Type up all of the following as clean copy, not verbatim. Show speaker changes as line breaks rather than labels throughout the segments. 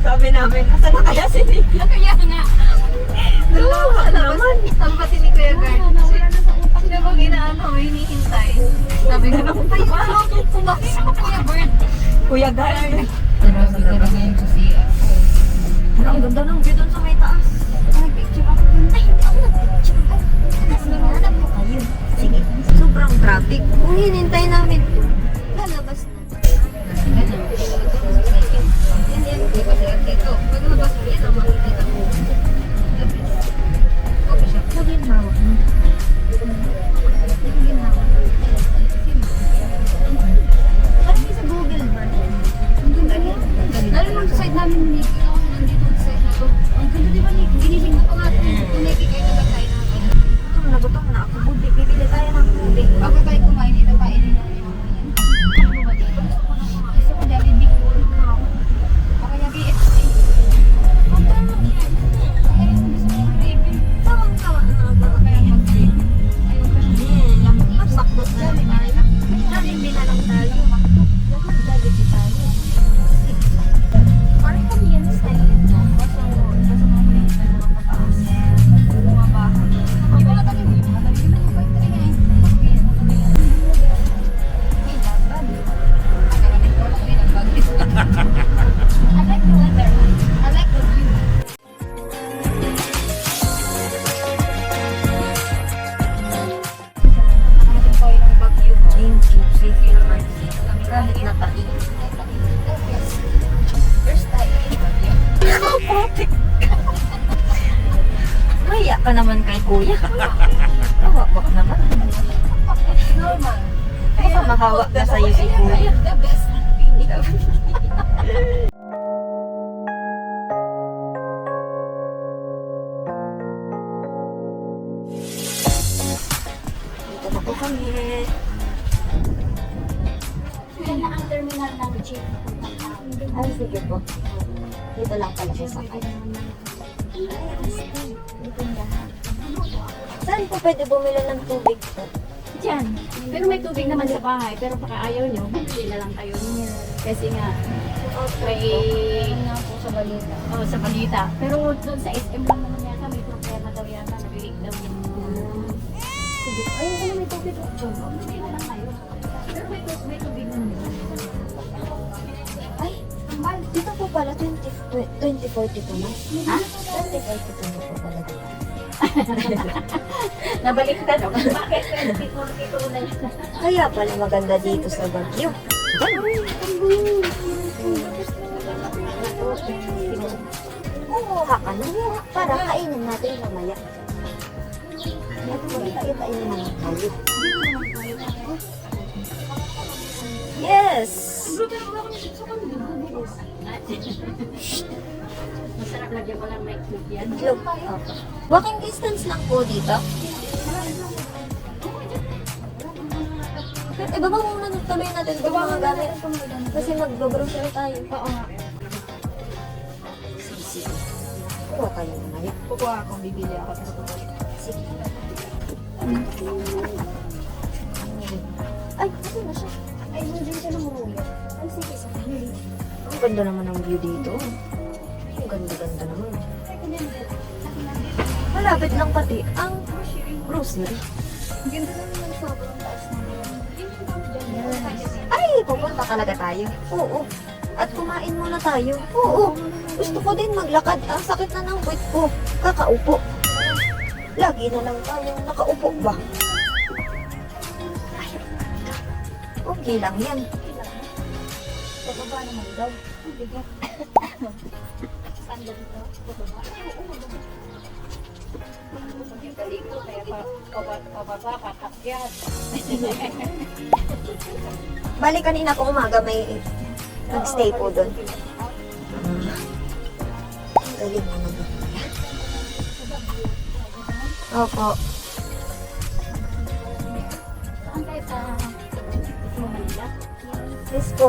Sabi namin, asan na kaya si Nila?
Kaya nga.
Dalawa naman.
Sabi pati ni Kuya Gard. Sila bang inaano, hinihintay. Sabi ko, ay, bakit ako Kuya Bird?
Kuya Gard.
Ang ganda ng view doon sa may taas. Nag-picture ako dun. Ay, hindi ako nag-picture. Hanap mo kayo.
Sige, sobrang traffic. Kung hinintay namin,
lalabas na. Hindi kasi dito. Paglabas mo yan, ang makikita mo.
lagyan hawak mo.
Parang sa Google ba? Lalo nung sa side namin ni Nicky, ako nandito sa side na to. Ang ganda diba Nicky? Ginising ko pa nga. Kung Nicky kayo nagkakain natin.
Gutom na ako. Buti, bibili tayo ng buti.
Bago tayo kumain dito, kainin na yung ano ba dito? Gusto ko Jollibee. O kaya KFC. Ang tama yan. Kaya yung gusto ko gravy.
Tawang-tawa na ako.
Kaya mag-gravy. Ayaw ko siya.
Masakto na rin tayo. Jollibee na lang tayo. Jollibee tayo.
Parang kami yan sa style nito. Kaso mamaya na mga pataas. Bumaba. Hindi ko natin yung mga tabi. Hindi mo ba yung talaga eh. Hey, laban. Nakarating ko lang din ang bag. I like the weather. I like the view. Nakarating tayo ng Baguio.
Thank you. Safe naman. Kahit nakain.
First time in Baguio.
Maya ka naman kay kuya. Kawawa naman.
Normal.
Baka mahawak na sa'yo si kuya.
The best.
Dito na po kami.
Yan na ang terminal ng jeep.
Ay, sige po. Dito lang pala siya sakay. Saan po pwede bumili ng tubig po?
Diyan. Pero may tubig naman sa bahay. Pero baka ayaw nyo, bumili na lang kayo. Kasi nga, may...
Nga po sa balita.
Oh, sa balita. Pero doon sa SM lang naman yata, may problema daw yata. Nag-leak daw yun.
Sige po. Ayun, ano may tubig po?
Bumili na lang kayo. Pero may tubig naman.
Ay, dito po pala 2042 na.
Ha?
2042 na po pala dito.
Nabaliktad ako. Bakit? 2042 na yan.
Kaya pala maganda dito sa Baguio. Kumuha ka na para kainin natin mamaya. Tayo-tayo naman tayo. Yes!
Masarap lagyan mo lang may cube yan.
Itlog. Opo. Walking distance lang po dito. Pero ibaba muna tuloy natin itong mga gamit. Kasi mag-grocery tayo.
Oo nga.
Sige, sige. Kuha tayo na ngayon.
Kukuha akong bibili ako sa kukuha.
Sige. Ay, kasi na siya. Ay, hindi siya namurulog. Ay, sige, sige. Ang ganda naman ng view dito. Ang ganda-ganda naman. Malapit lang pati ang grocery.
Ganda naman sobrang taas na
Ay, pupunta talaga tayo. Oo. At kumain muna tayo. Oo. Gusto ko din maglakad. Ang sakit na ng puwit ko. Kakaupo. Lagi na lang tayo nakaupo ba? Ay, okay lang yan.
Bababa naman daw. Bigat. Saan ba dito? Bababa? Yung kaliko, kaya pababa, patakyat.
Bali kanina po umaga may nagstay po doon. Ang galing naman. Opo.
Saan kayo sa Manila?
Yes po.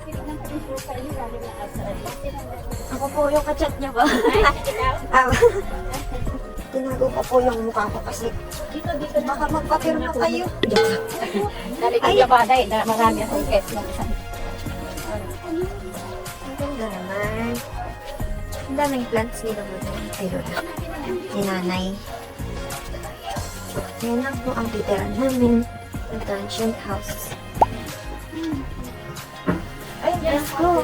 Tinignan ko yung profile niyo, lalo na sa
Ako po yung kachat niya ba? Ah, tinago ko po yung mukha ko kasi
Dito,
baka magpapirma kayo.
Dali ko
Ay.
yung baday, marami akong guest ng isang.
Ang ganda naman. Ang daming plants nila mo doon. Ay, Lola. Ni nanay. Yan lang po ang titiran namin. Ang transient house. Ay, let's go.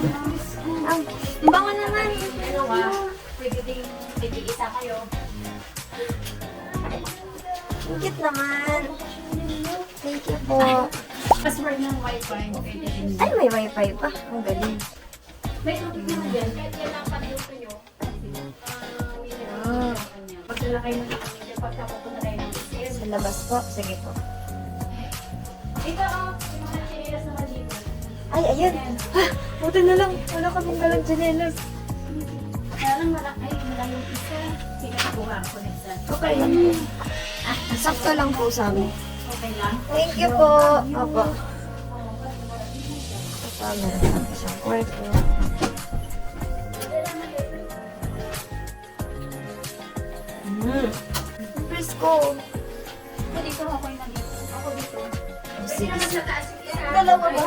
Ang bango naman.
Ano nga, pwede ding isa kayo.
Ang cute naman. Thank you po.
Password ng wifi, pwede din.
Ay, may wifi pa. Ang galing.
May tubig naman yan, kahit yan lang pag-uso nyo.
Ah,
Pagdala kayo ng pamilya, pagkapupunta tayo ng business.
sa labas po. Sige po.
Ito, yung mga chinilas naman dito.
Ay, ayun. Buti na lang. Wala kaming galang tsinelas.
Kaya lang malayong isa. Sinakuha ko na isa.
Okay lang po. Sakto lang po sa amin.
Okay lang?
Thank you po. Opo. Ito, meron lang isang kwarto. Presko.
Dito ako yung nandito. Ako dito.
Sige, sige.
Dalawa ba?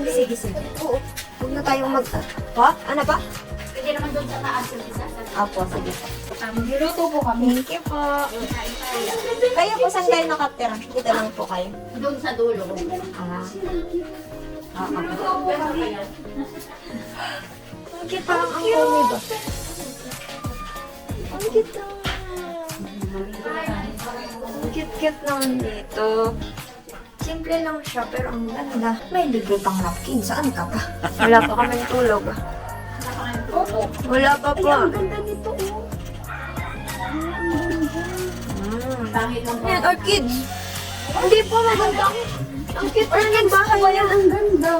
Sige, sige. Oo. Huwag na tayong mag... Pa? Ano pa?
Pwede naman doon sa taas yung isa.
Apo, sige po.
Niluto po kami.
Thank you po. Kayo po, saan kayo nakatira? Dito lang po kayo.
Doon sa dulo.
Ah.
Pero kaya,
Ang cute parang ang homey ba? Ang cute naman. Ang cute-cute naman dito. Simple lang siya pero ang ganda. May libre pang napkin. Saan ka pa? Wala pa kami tulog. Wala pa po.
Ang ganda nito, oh.
pangit lang po.
Yan, orchids. Hindi po maganda. Ang cute na ng bahay niya.
Ang ganda.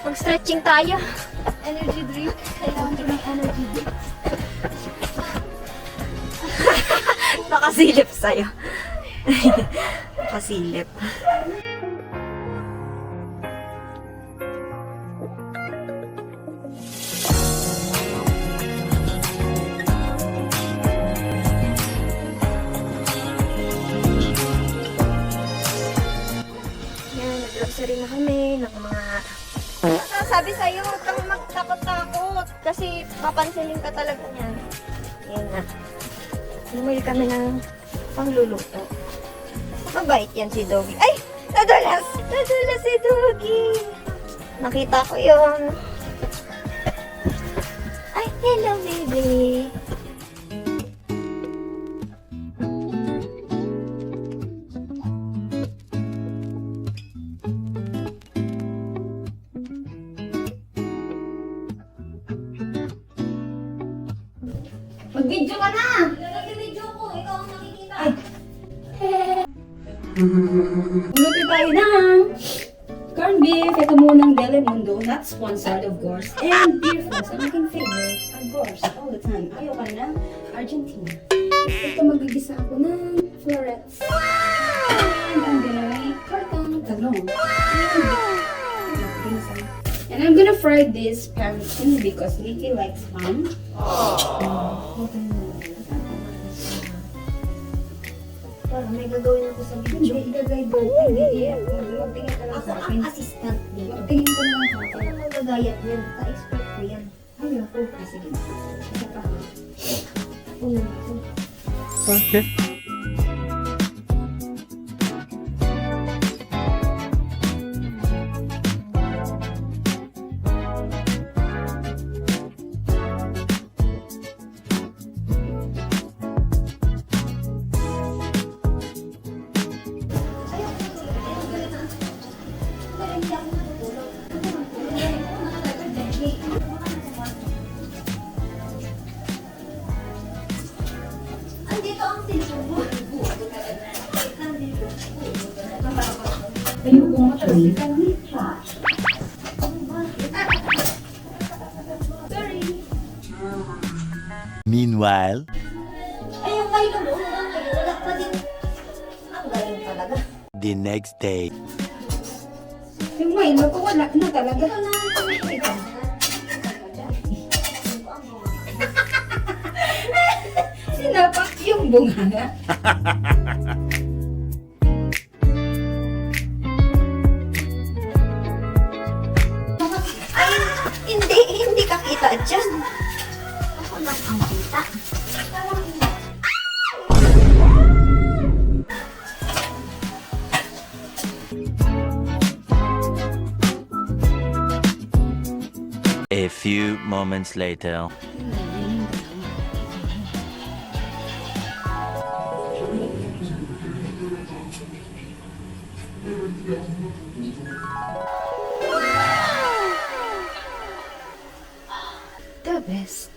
Mag-stretching tayo.
Energy drink. Kailangan ko ng energy drink.
Nakasilip sa'yo. Nakasilip. Yan, nag-grocery na kami ng mga... Sabi sa'yo, huwag kang magtakot-takot kasi papansinin ka talaga niyan. Yan na. Bumili kami ng pangluluto. Mabait yan si Doggy. Ay! Nadulas! Nadulas si Doggy! Nakita ko yun. Ay, hello baby! Mag-video ka na! Nag-video ko, ikaw ang nakikita. Ay.
Luto tayo ng corned beef. Ito munang Deli Mundo. Not sponsored, of course. And beer foods. Ang aking favorite. Of course, all the time. Ayaw ka na Argentina. Ito magigisa ako ng florets. And I'm gonna make kartang talong. And I'm gonna fry this pumpkin because Nikki likes ham.
Parang may gagawin ako sa video.
Hindi, gagawin ko. Hindi. Magtingin ka lang
Ako
sa
ang
akin.
assistant dito.
Magtingin ka lang sa akin.
Ano magagayat yan? Ka-expert ko yan.
Ay, ako. Sige. Isa pa.
Una.
Okay.
Andito ang silver.
Ayun ko matagal ka lang.
Sorry.
Meanwhile,
Ayun kayo mo. Wala pa din. Ang galing talaga.
the next day.
Yung Milo ko wala na talaga.
Ito na. Ito.
Sinapak yung bunga.
Ay, hindi ka kita dyan. Ako lang ang kita.
A few moments later.
The best.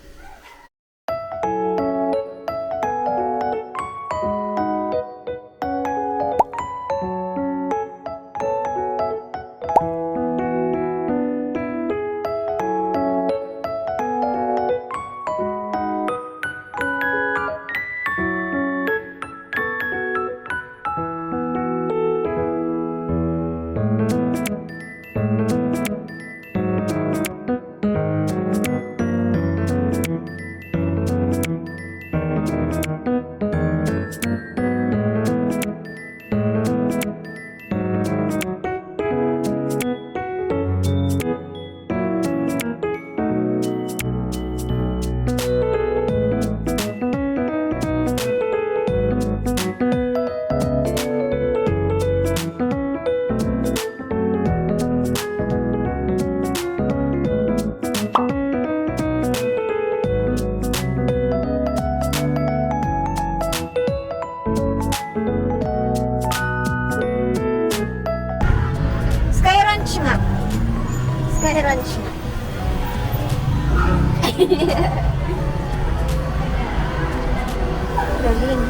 Sky Ranch nga. Sky Ranch nga. Galing.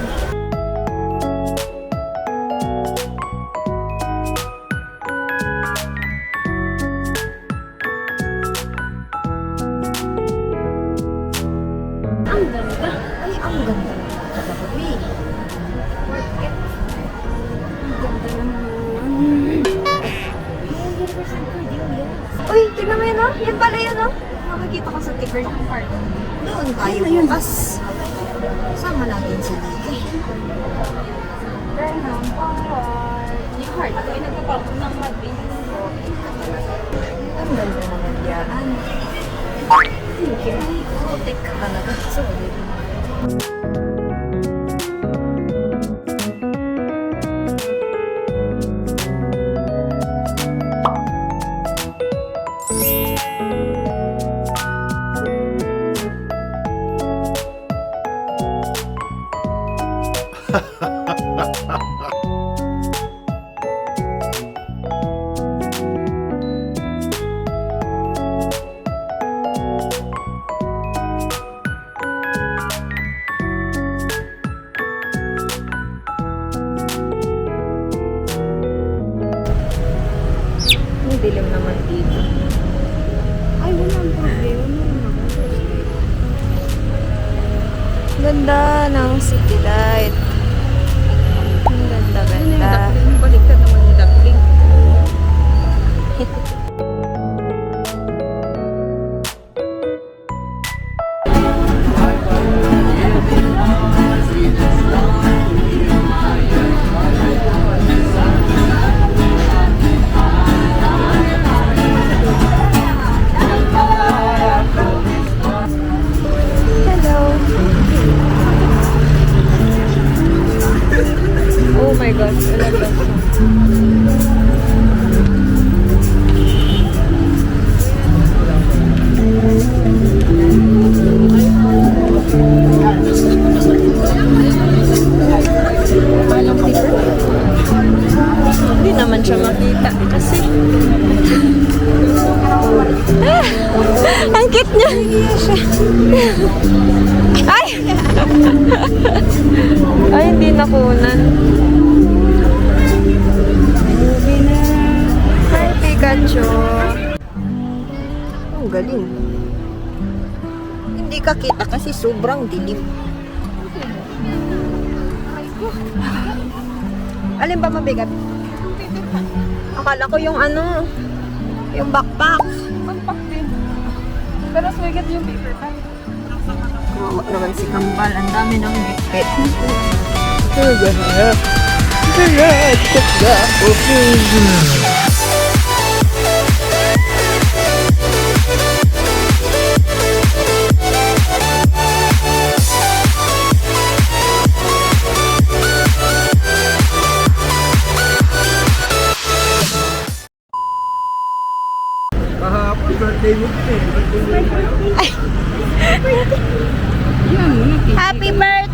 Ang ganda.
Ay, ang ganda. Uy. Worth it.
Ang ganda naman.
100% good yun yan. Uy, tignan mo yun, oh. Yan pala yun, oh. Makikita ko sa ticker ng park. Doon tayo bukas. Sama natin si Nike.
Burnham Park. Yung heart. Ako ay nagpapalok ng mabing.
Ang ganda naman yan.
Thank you.
Putik ka talaga. Sorry. dilim naman dito.
Ay, walang problema. Meron ako.
Ganda ng city light. Ang ganda,
Ano yung
ganda.
duckling? Baliktad naman yung duckling.
Hello. Oh my gosh, wala ba? Hindi naman siya makita kasi ang cute niya. Ay! Ay, hindi nakunan. Hi, Pikachu. Ang galing. Hindi ka kita kasi sobrang dilim. Alin ba mabigat? Akala ko yung ano, yung backpack.
Pagpak din. Pero sumigat yung paper bag.
Kawawa naman si Kambal. Ang dami ng bitbit.
Kahapon, birthday mo din eh.
Yan, muna.
Happy birthday!